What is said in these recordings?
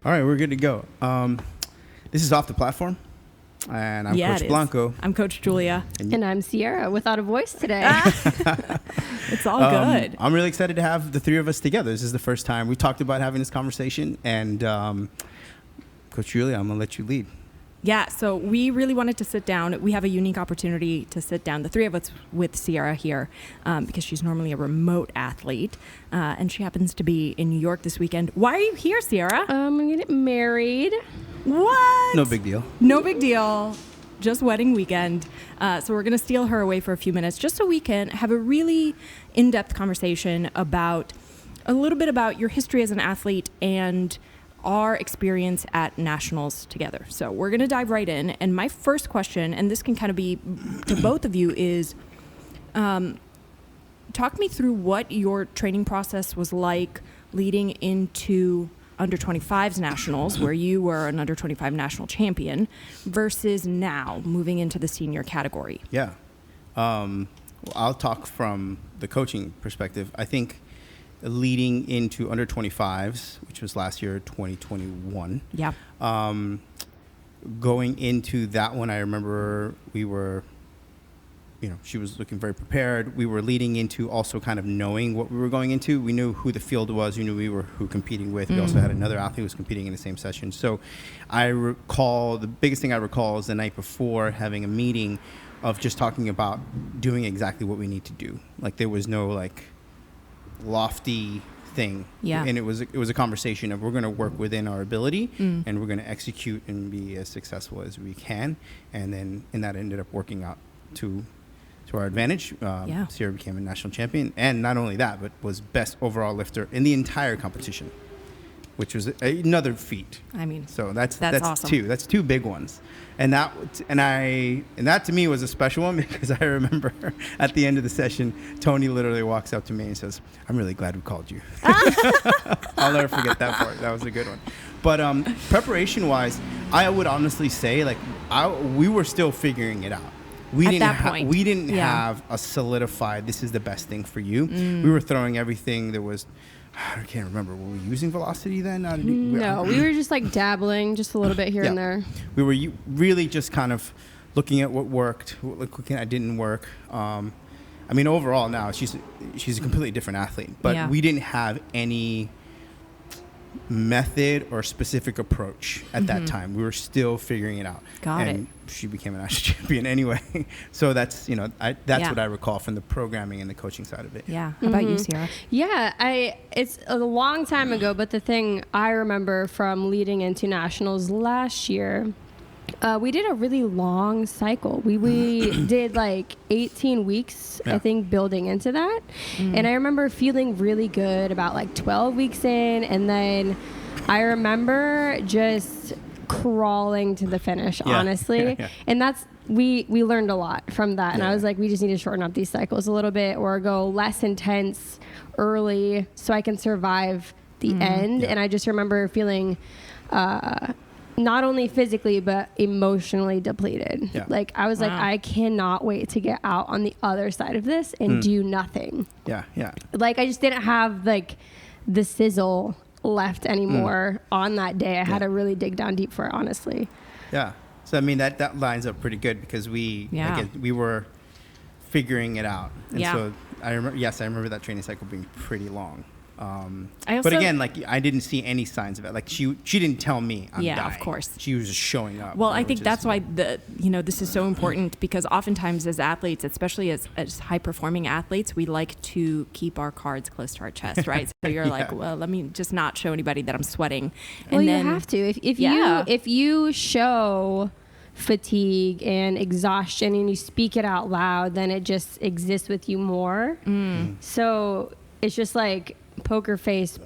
All right, we're good to go. This is Off the Platform, and I'm Coach Blanco. I'm Coach Julia. And I'm Sierra, without a voice today. It's all good. I'm really excited to have the three of us together. This is the first time we talked about having this conversation, and Coach Julia, I'm going to let you lead. Yeah, so we really wanted to sit down. We have a unique opportunity to sit down, the three of us with Sierra here, because she's normally a remote athlete, and she happens to be in New York this weekend. Why are you here, Sierra? I'm going to get married. What? No big deal. No big deal. Just wedding weekend. So we're going to steal her away for a few minutes just so we can have a really in-depth conversation about a little bit about your history as an athlete and our experience at nationals together. So we're going to dive right in. And my first question, and this can kind of be to both of you, is talk me through what your training process was like leading into under 25s nationals, where you were an under 25 national champion, versus now moving into the senior category. Yeah. Well, I'll talk from the coaching perspective. I think leading into under 25s, which was last year, 2021. Yeah. Going into that one, I remember we were, she was looking very prepared. We were leading into also kind of knowing what we were going into. We knew who the field was. We knew we were who competing with. We also had another athlete who was competing in the same session. So I recall, the biggest thing I recall is the night before having a meeting of just talking about doing exactly what we need to do. Like there was no lofty thing. Yeah. And it was a conversation of we're going to work within our ability and we're going to execute and be as successful as we can. And that ended up working out to our advantage. Sierra became a national champion, and not only that, but was best overall lifter in the entire competition, which was another feat. I mean, so that's awesome. two. That's two big ones, and that to me was a special one because I remember at the end of the session, Tony literally walks up to me and says, "I'm really glad we called you." I'll never forget that part. That was a good one. But preparation wise, I would honestly say we were still figuring it out. We didn't have a solidified, this is the best thing for you. We were throwing everything. There was, I can't remember, were we using velocity then? No, we were just dabbling just a little bit here and there. We were really just kind of looking at what worked, what didn't work. Overall now, she's a completely different athlete. But we didn't have any method or specific approach at that time. We were still figuring it out. Got it. She became a national champion anyway. So that's what I recall from the programming and the coaching side of it. Yeah. How about you, Sierra? Yeah, it's a long time ago, but the thing I remember from leading into nationals last year, we did a really long cycle. We did 18 weeks, I think, building into that. And I remember feeling really good about 12 weeks in. And then I remember just crawling to the finish, honestly. Yeah. And that's, we learned a lot from that. And I was like, we just need to shorten up these cycles a little bit or go less intense early so I can survive the end. Yeah. And I just remember feeling, not only physically, but emotionally depleted. Yeah. I was I cannot wait to get out on the other side of this and do nothing. Yeah, yeah. I just didn't have, the sizzle left anymore on that day. I had to really dig down deep for it, honestly. Yeah. So, that lines up pretty good because we were figuring it out. And so, I remember that training cycle being pretty long. But again, I didn't see any signs of it. She didn't tell me I'm dying. Of course. She was just showing up. Well, I think that's why this is so important because oftentimes as athletes, especially as high performing athletes, we like to keep our cards close to our chest, right? So you're well, let me just not show anybody that I'm sweating. And then, you have to. If you show fatigue and exhaustion and you speak it out loud, then it just exists with you more. So it's just poker face,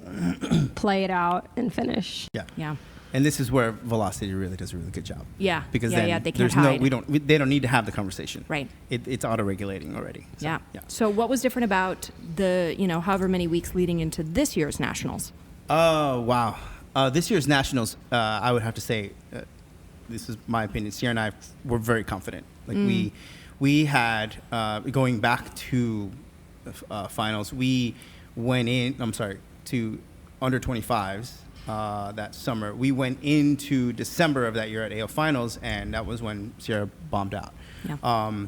play it out and finish. Yeah. And this is where velocity really does a really good job. Yeah. Because then they can't hide. They don't need to have the conversation. Right. It's auto-regulating already. So, yeah. So what was different about the, however many weeks leading into this year's nationals? Oh, wow. This year's nationals, I would have to say, this is my opinion, Sierra and I were very confident. We had, going back to finals, we went in, to under 25s that summer. We went into December of that year at AO Finals, and that was when Sierra bombed out. Yeah.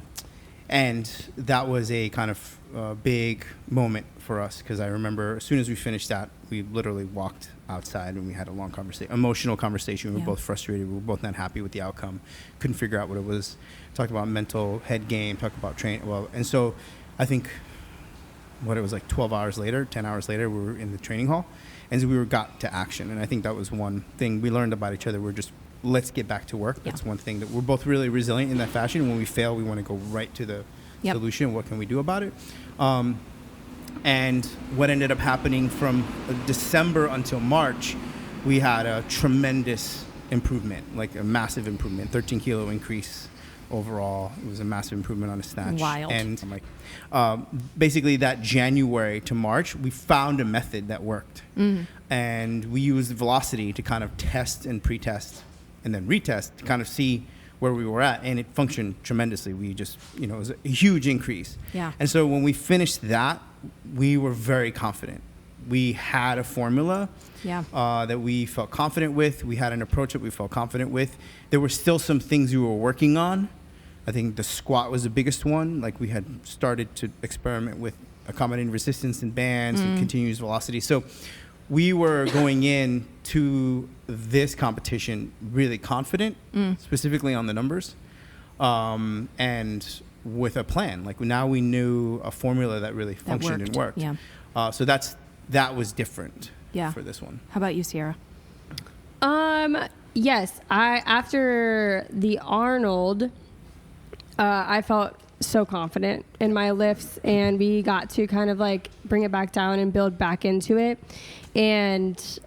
And that was a kind of big moment for us, because I remember as soon as we finished that, we literally walked outside and we had a long emotional conversation. We were both frustrated. We were both not happy with the outcome. Couldn't figure out what it was. Talked about mental head game, talked about training. And so I think what it was like 12 hours later, 10 hours later, we were in the training hall, and so we got to action. And I think that was one thing we learned about each other. We're just, let's get back to work. That's one thing that we're both really resilient in that fashion. When we fail, we want to go right to the solution. What can we do about it? And what ended up happening from December until March, we had a tremendous improvement, like a massive improvement, 13 kilo increase overall. It was a massive improvement on a snatch. Wild. And basically that January to March, we found a method that worked. And we used velocity to kind of test and pre-test and then retest to kind of see where we were at, and it functioned tremendously. We just, it was a huge increase. Yeah. And so when we finished that, we were very confident. We had a formula that we felt confident with. We had an approach that we felt confident with. There were still some things we were working on. I think the squat was the biggest one. Like, we had started to experiment with accommodating resistance in bands and continuous velocity. So we were going in to this competition really confident, specifically on the numbers, and with a plan. Like, now we knew a formula that really functioned and worked. Yeah. So that was different for this one. How about you, Sierra? Yes, after the Arnold, I felt so confident in my lifts, and we got to kind of like bring it back down and build back into it. And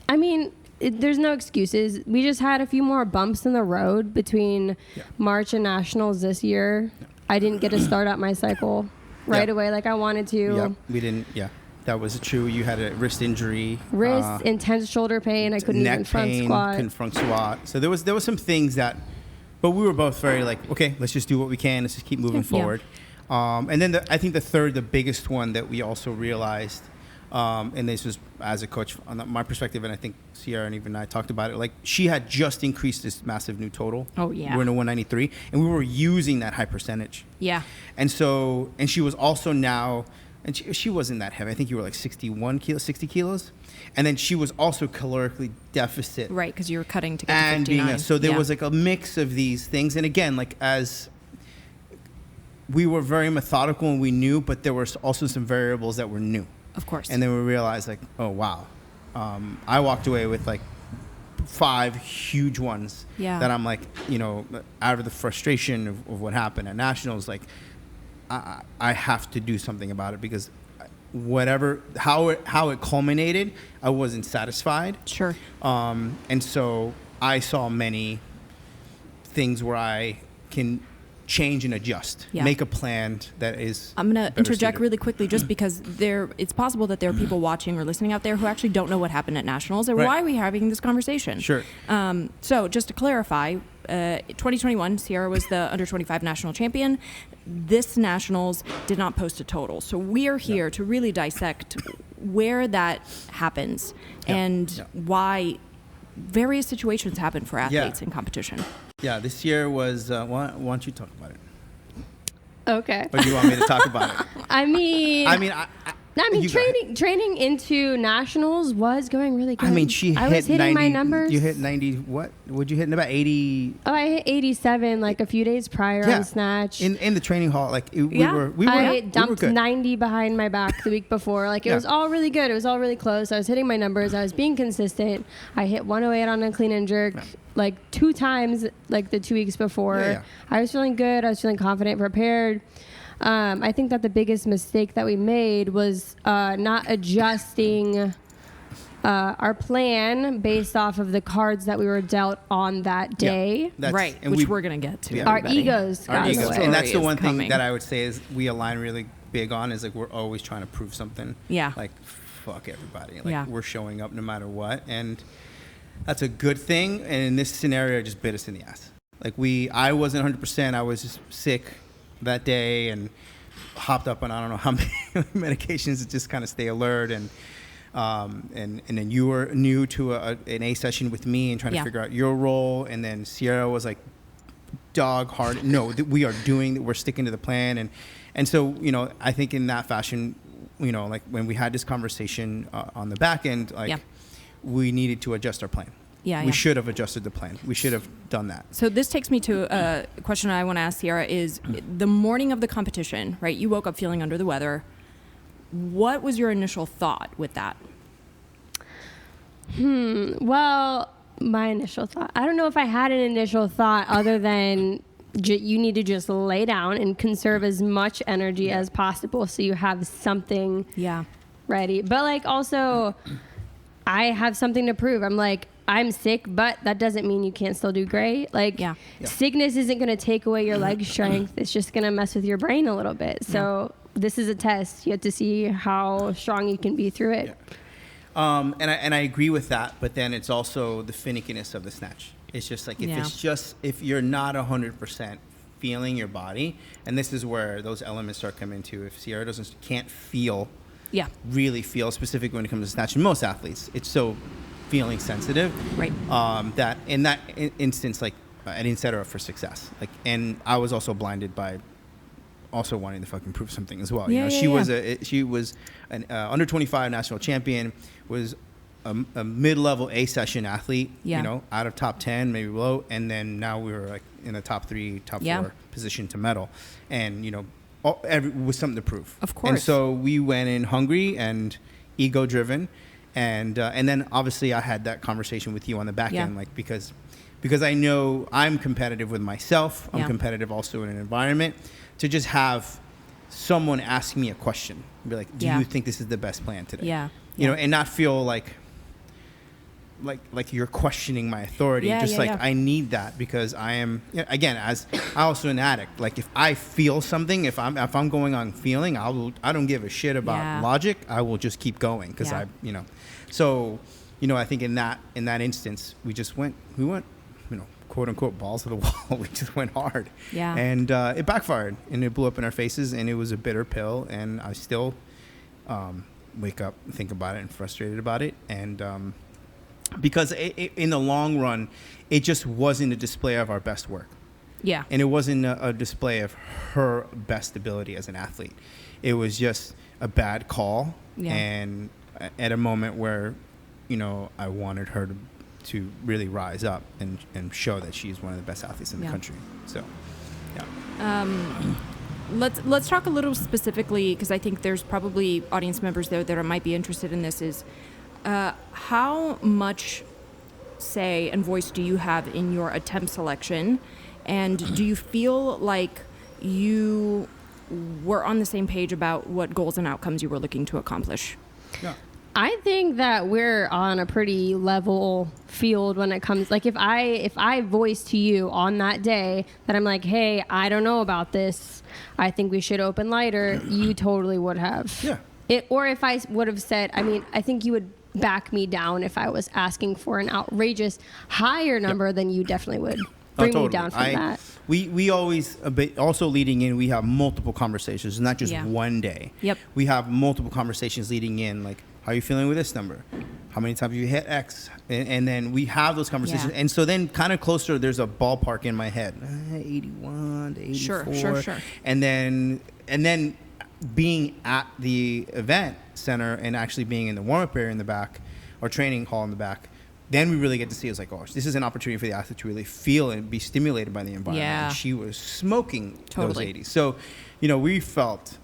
I mean, there's no excuses. We just had a few more bumps in the road between March and Nationals this year. I didn't get to start out my cycle right away like I wanted to. We didn't. That was true. You had a wrist injury. Intense shoulder pain. I couldn't even front squat. Couldn't front squat. So there was some things that, but we were both very like, okay, let's just do what we can. Let's just keep moving forward. And then I think the biggest one that we also realized, and this was as a coach on my perspective, and I think Sierra and even I talked about it, like, she had just increased this massive new total. Oh, yeah. We're in a 193, and we were using that high percentage. Yeah. And so, and she was also now, and she wasn't that heavy. I think you were like 60 kilos. And then she was also calorically deficit. Right, because you were cutting to get to 59. So there was like a mix of these things. And again, like, as we were very methodical and we knew, but there were also some variables that were new. Of course. And then we realized, like, oh, wow. I walked away with like 5 huge ones that I'm like, out of the frustration of what happened at Nationals, like, I have to do something about it, because how it culminated, I wasn't satisfied. Sure. And so I saw many things where I can change and adjust, make a plan that is. I'm going to interject really quickly, just because it's possible that there are people watching or listening out there who actually don't know what happened at Nationals, or why are we having this conversation. Sure. So just to clarify, 2021, Sierra was the under 25 national champion. This Nationals did not post a total. So we are here to really dissect where that happens and why various situations happen for athletes in competition. Yeah, this year was, why don't you talk about it? Okay. Or do you want me to talk about it? I mean, training into Nationals was going really good. I mean, I was hitting 90, my numbers. You hit 90, what? Would you hit in about 80? Oh, I hit 87 like a few days prior on Snatch. In the training hall, like, I dumped 90 behind my back the week before. Like, it was all really good. It was all really close. I was hitting my numbers. I was being consistent. I hit 108 on a clean and jerk like 2 times like the 2 weeks before. I was feeling good. I was feeling confident, prepared. I think that the biggest mistake that we made was not adjusting our plan based off of the cards that we were dealt on that day. Which we're going to get to. Our egos got in the way. And that's the one thing that I would say is we align really big on, is like, we're always trying to prove something. Yeah. Like, fuck everybody. Like, we're showing up no matter what. And that's a good thing. And in this scenario, it just bit us in the ass. Like, I wasn't 100%. I was just sick that day and hopped up on I don't know how many medications to just kind of stay alert. And and then you were new to an A session with me and trying to figure out your role. And then Sierra was like dog hard. No, we're sticking to the plan. And so, I think in that fashion, like when we had this conversation on the back end, like we needed to adjust our plan. We should have adjusted the plan. We should have done that. So this takes me to a question I want to ask Sierra is the morning of the competition, right? You woke up feeling under the weather. What was your initial thought with that? Well, my initial thought, I don't know if I had an initial thought other than you need to just lay down and conserve as much energy as possible so you have something ready. But like also, I have something to prove. I'm sick, but that doesn't mean you can't still do great. Like sickness isn't going to take away your leg strength. It's just going to mess with your brain a little bit. So this is a test. You have to see how strong you can be through it. And I agree with that, but then it's also the finickiness of the snatch. It's just like if you're not 100% feeling your body, and this is where those elements start coming into. If Sierra can't really feel specific when it comes to snatching, most athletes, it's so feeling sensitive, right? That in that instance, like I didn't set her up for success. Like, and I was also blinded by also wanting to fucking prove something as well. She was an under 25 national champion, was a mid-level A session athlete, out of top 10, maybe below, and then now we were like in the top 3, top 4 position to medal, and with something to prove. Of course. And so we went in hungry and ego-driven, and then obviously I had that conversation with you on the back end, like because I know I'm competitive with myself. I'm competitive also in an environment. To just have someone ask me a question, be like, "Do you think this is the best plan today?" And not feel like you're questioning my authority. I need that because I am again, as I also an addict. Like if I feel something, if I'm going on feeling, I don't give a shit about logic. I will just keep going because So, I think in that instance, we went, quote unquote balls to the wall. We just went hard. Yeah. And it backfired and it blew up in our faces and it was a bitter pill. And I still wake up, think about it and frustrated about it. And because in the long run, it just wasn't a display of our best work. Yeah. And it wasn't a display of her best ability as an athlete. It was just a bad call. Yeah. And at a moment where, I wanted her to really rise up and show that she's one of the best athletes in the country. So, Let's talk a little specifically, because I think there's probably audience members there that might be interested in this, is how much say and voice do you have in your attempt selection? And do you feel like you were on the same page about what goals and outcomes you were looking to accomplish? Yeah. I think that we're on a pretty level field when it comes, like if I voice to you on that day that I'm like, hey, I don't know about this, I think we should open lighter, you totally would have. Yeah. Or if I would have said, I think you would back me down if I was asking for an outrageous higher number, then you definitely would bring me down from that. We always, also leading in, we have multiple conversations, not just one day. Yep. We have multiple conversations leading in, like, how are you feeling with this number? How many times have you hit X? And then we have those conversations. And so then kind of closer, there's a ballpark in my head, 81 to 84. Sure. And then being at the event center and actually being in the warm-up area in the back or training hall in the back, then we really get to see, it's like, oh, this is an opportunity for the athlete to really feel and be stimulated by the environment. Yeah. And she was smoking those 80s. So,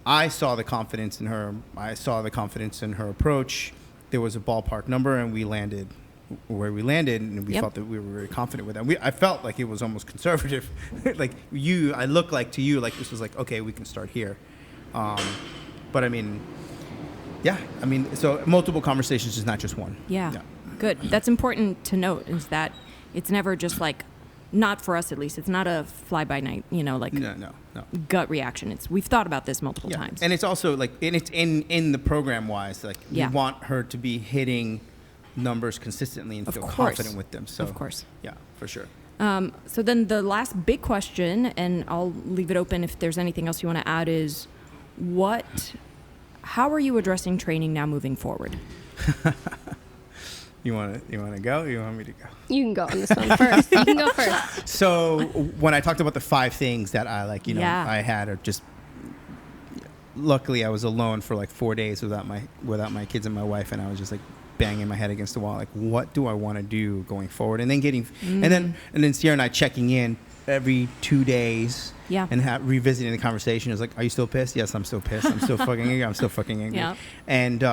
I saw the confidence in her. I saw the confidence in her approach. There was a ballpark number, and we landed where we landed, and we felt that we were very confident with that. I felt like it was almost conservative. I looked like to you, like this was like, okay, we can start here. But so multiple conversations is not just one. Yeah. Good. That's important to note, is that it's never just like, not for us at least, it's not a fly-by-night, no. gut reaction. We've thought about this multiple times. And it's also like, and it's in the program-wise, like we want her to be hitting numbers consistently and feel confident with them. So, of course. Yeah, for sure. So then the last big question, and I'll leave it open if there's anything else you want to add, is how are you addressing training now moving forward? You want to go? Or you want me to go? You can go on this one first. You can go first. So when I talked about the 5 things that I like, Yeah. I had, or just luckily I was alone for like 4 days without my kids and my wife, and I was just like banging my head against the wall, like what do I want to do going forward, and then and then Sierra and I checking in every 2 days. Yeah. And revisiting the conversation. Is like, are you still pissed? Yes, I'm still pissed. I'm still fucking angry. I'm still fucking angry. Yeah. And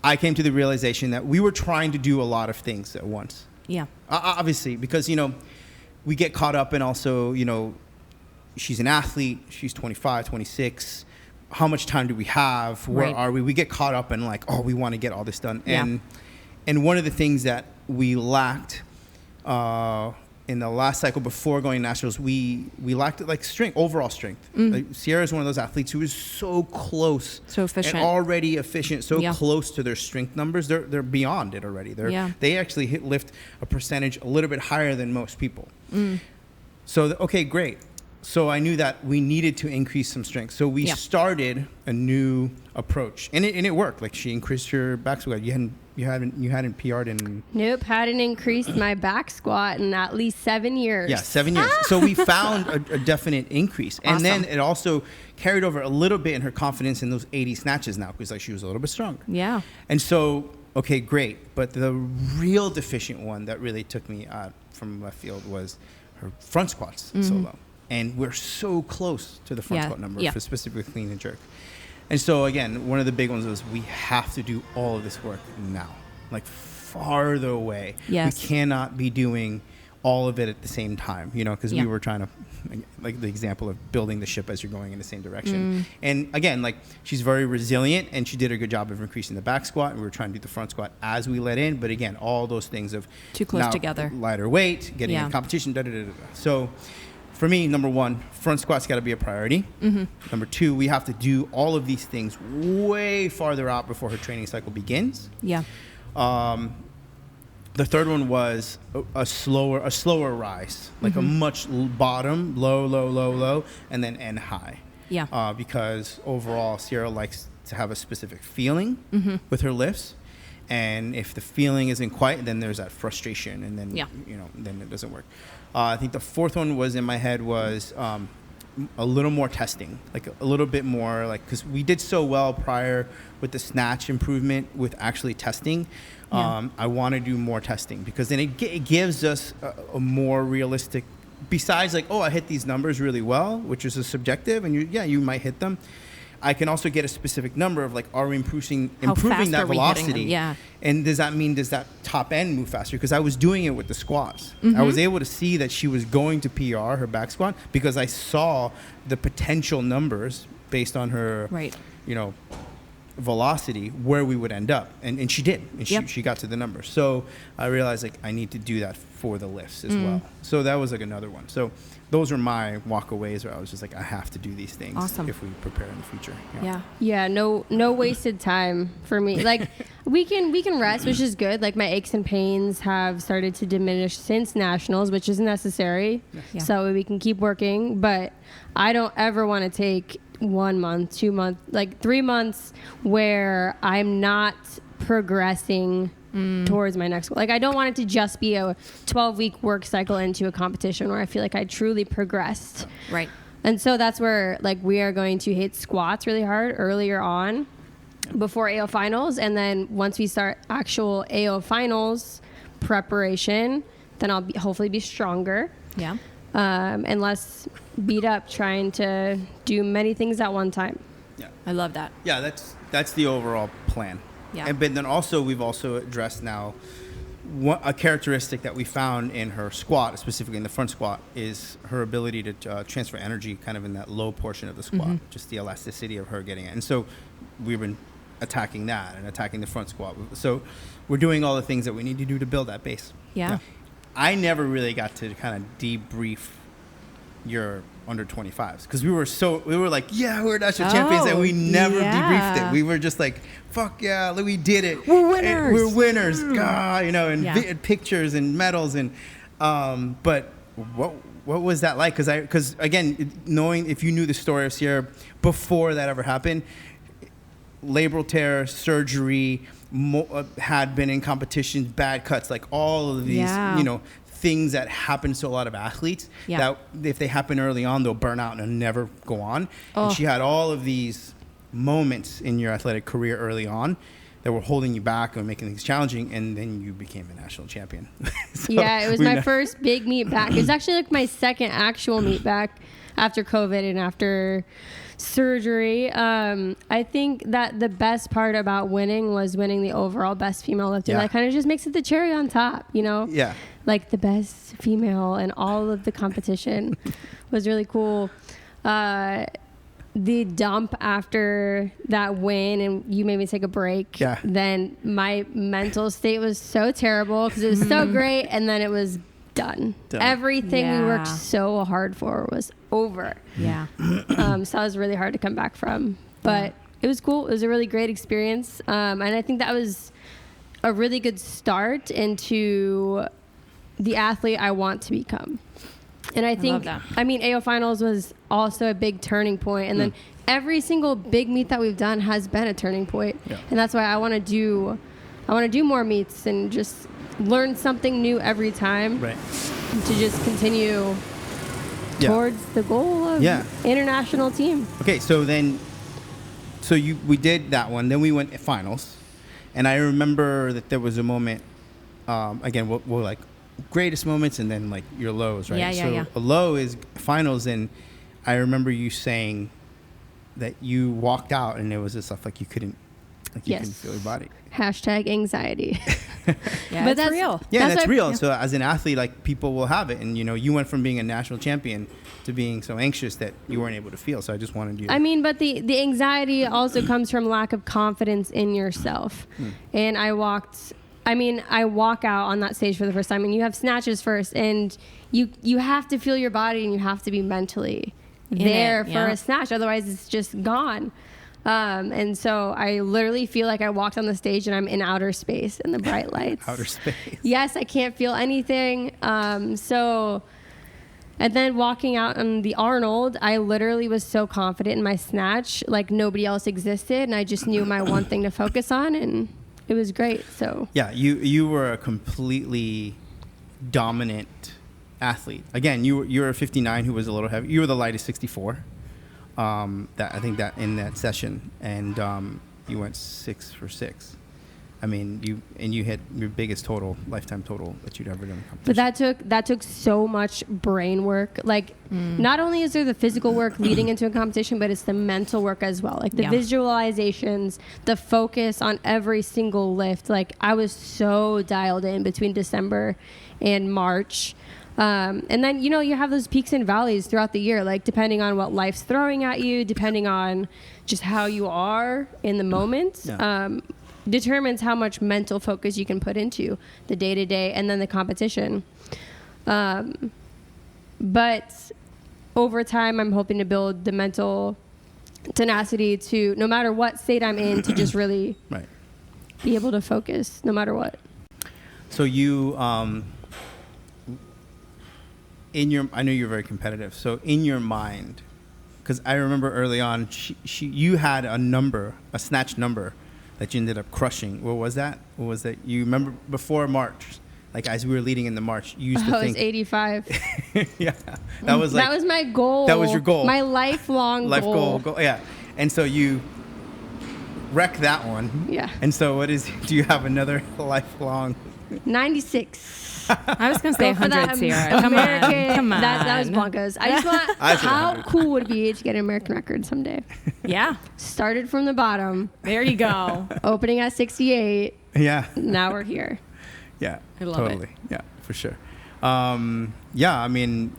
I came to the realization that we were trying to do a lot of things at once. Yeah. Obviously, because, we get caught up in also, she's an athlete. She's 25, 26. How much time do we have? Where are we? We get caught up in like, oh, we want to get all this done. Yeah. And one of the things that we lacked in the last cycle before going to nationals, we lacked like strength, overall strength. Like Sierra is one of those athletes who is so close, so efficient, and already efficient, so close to their strength numbers. They're beyond it already. They actually lift a percentage a little bit higher than most people. So okay, great. So I knew that we needed to increase some strength. So we started a new approach, and it worked. Like she increased her back squat. You hadn't PR'd in. Nope, hadn't increased my back squat in at least 7 years. Yeah, 7 years. So we found a definite increase, and then it also carried over a little bit in her confidence in those 80 snatches now, because like she was a little bit stronger. Yeah. And so okay, great. But the real deficient one that really took me out from left field was her front squats so low. And we're so close to the front squat number for specifically clean and jerk. And so again, one of the big ones was we have to do all of this work now, like farther away. Yes. We cannot be doing all of it at the same time, because we were trying to, like the example of building the ship as you're going in the same direction. And again, like she's very resilient, and she did a good job of increasing the back squat, and we were trying to do the front squat as we let in. But again, all those things of too close together, lighter weight, getting in competition, So for me, number one, front squat's got to be a priority. Number two, we have to do all of these things way farther out before her training cycle begins. Yeah. The third one was a slower rise, like a much bottom, low, and then end high. Yeah. Because overall, Sierra likes to have a specific feeling with her lifts. And if the feeling isn't quite, then there's that frustration, and then then it doesn't work. I think the fourth one was in my head was a little more testing, like a little bit more, like because we did so well prior with the snatch improvement with actually testing. I want to do more testing, because then it gives us a more realistic. Besides, like, oh, I hit these numbers really well, which is a subjective, and you might hit them. I can also get a specific number of like, are we improving that velocity? Yeah. And does that top end move faster? Because I was doing it with the squats. I was able to see that she was going to PR her back squat, because I saw the potential numbers based on her, velocity, where we would end up. And she did. And she got to the numbers. So I realized like I need to do that for the lifts as well. So that was like another one. So those are my walkaways where I was just like, I have to do these things if we prepare in the future. Yeah, no wasted time for me. Like we can rest, which is good. Like my aches and pains have started to diminish since nationals, which is necessary. Yeah. So we can keep working, but I don't ever want to take 1 month, 2 months, like 3 months where I'm not progressing towards my next goal. Like I don't want it to just be a 12-week work cycle into a competition where I feel like I truly progressed. Right. And so that's where like we are going to hit squats really hard earlier on before AO finals. And then once we start actual AO finals preparation, then I'll hopefully be stronger. Yeah. And less beat up trying to do many things at one time. Yeah. I love that. Yeah, that's the overall plan. Yeah. But then also we've also addressed now a characteristic that we found in her squat, specifically in the front squat, is her ability to transfer energy kind of in that low portion of the squat, just the elasticity of her getting it. And so we've been attacking that and attacking the front squat. So we're doing all the things that we need to do to build that base. Yeah. I never really got to kind of debrief your under 25s, because we were like, yeah, we're national champions, and we never debriefed it. We were just like, fuck yeah, we did it. We're winners. And we're winners. And pictures and medals and but what was that like? Because again, knowing if you knew the story of Sierra before that ever happened, labral tear, surgery, had been in competitions, bad cuts, like all of these, Yeah. you know, things that happen to a lot of athletes that if they happen early on, they'll burn out and never go on. And she had all of these moments in your athletic career early on that were holding you back and making things challenging, and then you became a national champion. So yeah, it was my first big meet back. It was actually like my second actual meet back after COVID and after surgery. I think that the best part about winning was winning the overall best female lifter. That kind of just makes it the cherry on top, you know? Yeah. Like the best female in all of the competition was really cool. The dump after that win and you made me take a break, then my mental state was so terrible because it was so great, and then it was done. Everything we worked so hard for was over. Yeah. So it was really hard to come back from, but it was cool. It was a really great experience, and I think that was a really good start into the athlete I want to become. And I think, I mean, AO Finals was also a big turning point. And then every single big meet that we've done has been a turning point. Yeah. And that's why I want to do more meets and just learn something new every time. Right. To just continue towards the goal of international team. Okay, so we did that one. Then we went to finals. And I remember that there was a moment, again, we'll like, greatest moments and then like your lows, right? A low is finals, and I remember you saying that you walked out and it was just stuff like you couldn't feel your body. #anxiety. But that's real. Yeah, that's real. So as an athlete, like people will have it, and you know, you went from being a national champion to being so anxious that you weren't able to feel. So I just wanted you. I mean, but the anxiety also comes from lack of confidence in yourself. And I walk out on that stage for the first time, and you have snatches first, and you have to feel your body, and you have to be mentally there for a snatch. Otherwise, it's just gone. And so I literally feel like I walked on the stage and I'm in outer space in the bright lights. Outer space. Yes, I can't feel anything. And then walking out on the Arnold, I literally was so confident in my snatch, like nobody else existed, and I just knew my one thing to focus on, and it was great. So yeah, you were a completely dominant athlete. Again, you were a 59 who was a little heavy. You were the lightest 64. I think that in that session, and you went 6 for 6. I mean, you hit your biggest lifetime total that you'd ever done in competition. But that took so much brain work. Like, not only is there the physical work leading into a competition, but it's the mental work as well. Like the visualizations, the focus on every single lift. Like, I was so dialed in between December and March. And then, you know, you have those peaks and valleys throughout the year, like depending on what life's throwing at you, depending on just how you are in the moment. Determines how much mental focus you can put into the day-to-day and then the competition. But over time, I'm hoping to build the mental tenacity to, no matter what state I'm in, to just really be able to focus no matter what. So you, I know you're very competitive. So in your mind, because I remember early on, you had a snatch number that you ended up crushing. What was that? You remember before March, like as we were leading in the March, you used to think. I was 85. Yeah. That was my goal. That was your goal. My lifelong goal. Yeah. And so you wrecked that one. Yeah. And so do you have another lifelong? 96. I was going to say 100, Sierra. Come on. That was Blanco's. I just want, how cool would it be to get an American record someday? Yeah. Started from the bottom. There you go. Opening at 68. Yeah. Now we're here. Yeah. I love it. Yeah, for sure. Yeah, I mean,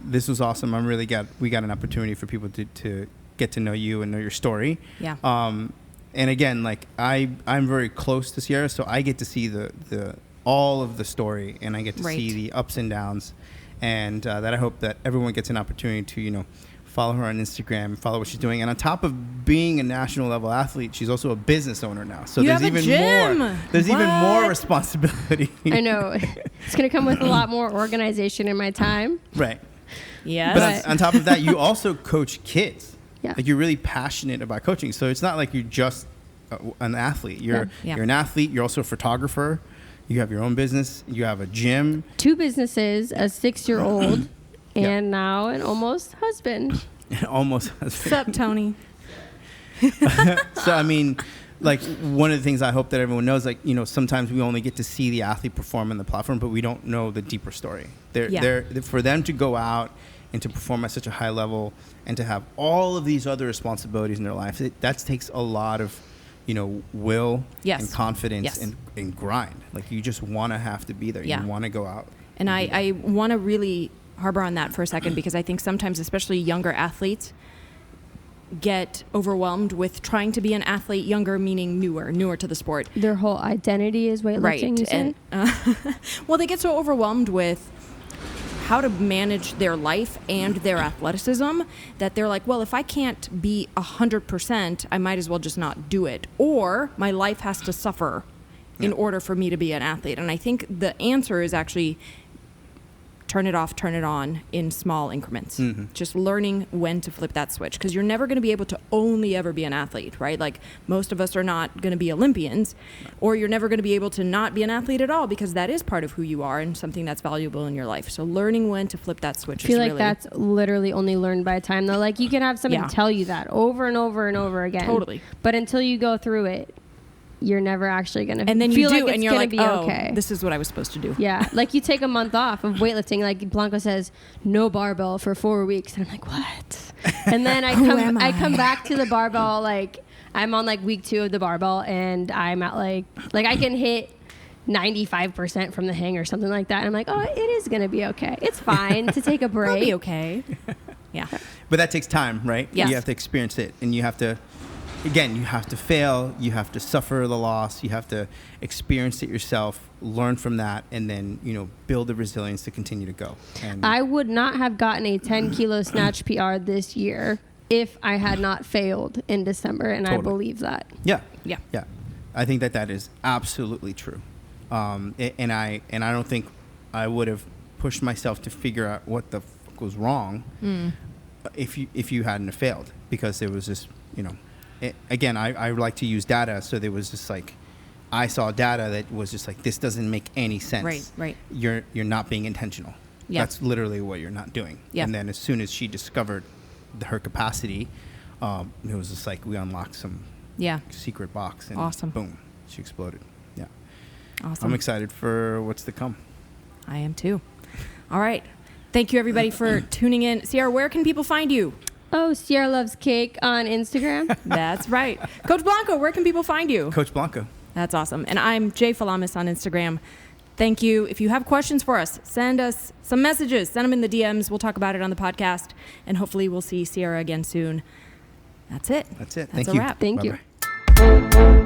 this was awesome. I'm really glad we got an opportunity for people to get to know you and know your story. Yeah. And again, like I'm very close to Sierra, so I get to see the all of the story, and I get to see the ups and downs, and that I hope that everyone gets an opportunity to, you know, follow her on Instagram, follow what she's doing. And on top of being a national level athlete, she's also a business owner now. So there's even more responsibility. I know. It's going to come with a lot more organization in my time. Right. Yes. But on top of that, you also coach kids. Yeah. Like, you're really passionate about coaching. So it's not like you're just an athlete. You're Yeah. an athlete. You're also a photographer. You have your own business. You have a gym. 2 businesses, a 6-year-old, Yeah. and now an almost husband. Almost. What's up, Tony? So, I mean, like, one of the things I hope that everyone knows, like, sometimes we only get to see the athlete perform on the platform, but we don't know the deeper story. For them to go out and to perform at such a high level and to have all of these other responsibilities in their life, that takes a lot of, will and confidence and grind. Like, you just want to have to be there. Yeah. You want to go out. And I want to really harbor on that for a second, because I think sometimes, especially younger athletes, get overwhelmed with trying to be an athlete. Younger meaning newer to the sport. Their whole identity is weightlifting, you said? And well, they get so overwhelmed with how to manage their life and their athleticism that they're like, well, if I can't be 100%, I might as well just not do it, or my life has to suffer in order for me to be an athlete. And I think the answer is actually turn it off, turn it on in small increments. Mm-hmm. Just learning when to flip that switch, because you're never going to be able to only ever be an athlete, right? Like, most of us are not going to be Olympians, or you're never going to be able to not be an athlete at all, because that is part of who you are and something that's valuable in your life. So learning when to flip that switch. I feel like that's literally only learned by time, though. Like, you can have somebody tell you that over and over and over again. Totally. But until you go through it, you're never actually going to and then feel you do, like it's and you're gonna like, be oh, okay. this is what I was supposed to do. Yeah, like, you take a month off of weightlifting, like Blanco says, no barbell for 4 weeks. And I'm like, what? And then I come back to the barbell, like, I'm on like week 2 of the barbell, and I'm at like I can hit 95% from the hang or something like that. And I'm like, oh, it is going to be okay. It's fine to take a break. I'll be okay. Yeah. But that takes time, right? Yes. You have to experience it, and you have to, again, you have to fail, you have to suffer the loss, you have to experience it yourself, learn from that, and then, build the resilience to continue to go. And I would not have gotten a 10-kilo snatch PR this year if I had not failed in December, and Totally. I believe that. Yeah. Yeah. Yeah. I think that is absolutely true. And I don't think I would have pushed myself to figure out what the fuck was wrong if you hadn't have failed, because there was just, again, I like to use data. So there was just like, I saw data that was just like, this doesn't make any sense. Right. You're not being intentional. Yeah. That's literally what you're not doing. Yeah. And then as soon as she discovered her capacity, it was just like we unlocked some secret box, and Awesome. boom, she exploded. Yeah. Awesome. I'm excited for what's to come. I am too. All right. Thank you, everybody, for tuning in. Sierra, where can people find you? Oh, Sierra Loves Cake on Instagram. That's right. Coach Blanco, where can people find you? Coach Blanco. That's awesome. And I'm Jay Falamis on Instagram. Thank you. If you have questions for us, send us some messages. Send them in the DMs. We'll talk about it on the podcast. And hopefully we'll see Sierra again soon. That's it. That's it. That's Thank a you. wrap. Thank you. Bye-bye.